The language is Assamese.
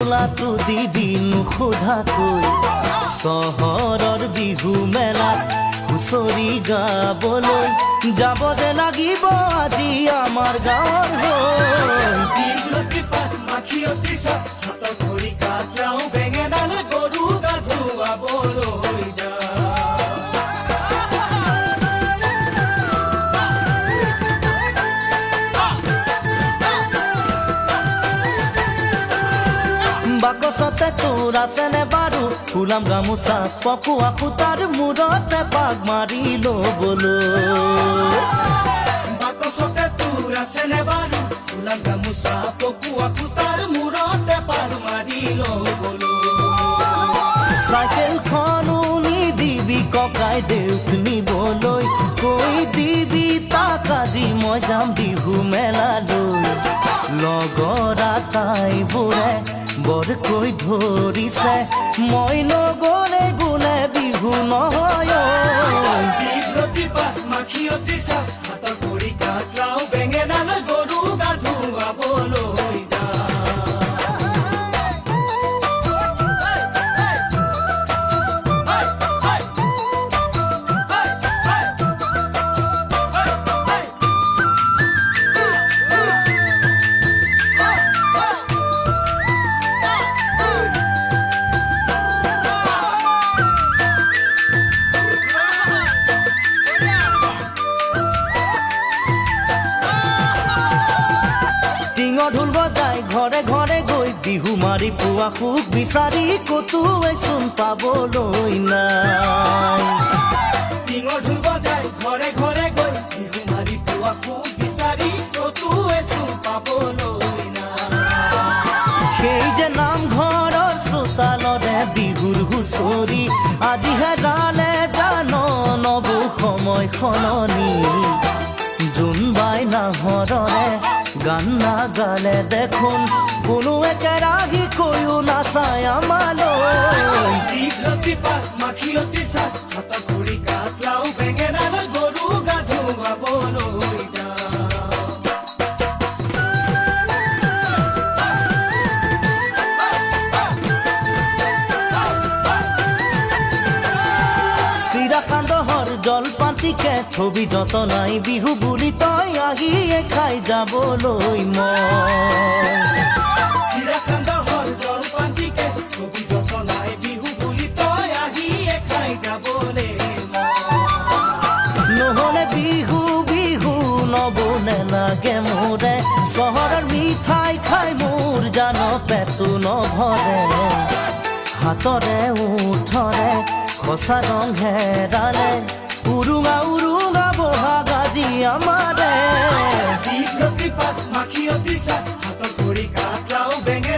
চোলাটো দিবি নুসোধাকৈ চহৰৰ বিহু মেলাত হুঁচৰি গাবলৈ যাব যে লাগিব আজি আমাৰ গাঁৱৰ বাকচতে তোৰ আছেনে বাৰু ফুলাম গামোচা পকোৱা সূতাৰ মূৰতে পাক মাৰি ল'বলৈ বাকচতে তোৰ আছেনে বাৰু ফুলাম গামোচা পকোৱা সূতাৰ মূৰতে পাক মাৰি ল'বলৈ চাইকেলখনো নিদিবি ককাই দেউক নিবলৈ কৈ দিবি তাক আজি মই যাম বিহু মেলালৈ লগৰ আটাইবোৰে বৰকৈ ধৰিছে মই নগ'লে বোলে বিহু নহয় হাতৰ ভৰি কাটলাও বেঙেনালৈ গৰু গা ধুৱাবলৈ যা ঢোল বজাই ঘৰে ঘৰে গৈ বিহু মাৰি পোৱা সুখ বিচাৰি ক'তোৱে চোন পাবলৈ নাই টিঙৰ ঢোল বজাই ঘৰে ঘৰে গৈ বিহু মাৰি পোৱা সুখ বিচাৰি ক'তোৱে চোন পাবলৈ নাই সেই যে নামঘৰৰ চোতালৰে বিহুৰ হুঁচৰি আজি হেৰালে জান নবৌ সময় সলনি জোনবাই নাহৰৰে গান নাগালে দেখোন কোনো একেৰাহি কৈও নাচায় আমালৈ মাখিয়তী চাহ হাতৰ ভৰি কাটলাও বেঙেনালৈ গৰু গা ধুৱাবলৈ যা চিৰা সান্দহৰ জলপাতিকে থবি যতনাই বিহু বুলি তই আহিয়ে খাই যাবলৈ চিৰা সান্দহৰ জলপাতিকে থবি যতনাই বিহু বুলি তই আহিয়ে খাই যাবলৈ নহ'লে বিহু বিহু নবনে লাগে মোৰে চহৰৰ মিঠাই খাই মোৰ জান পেটু নভৰে হাতৰে উঠৰে সঁচা ৰং হেৰালে উৰুঙা উৰুঙা বহাগ আজি আমাৰে মাখিয়তী চাহ হাতৰ ভৰি কাটলাও বেঙেনা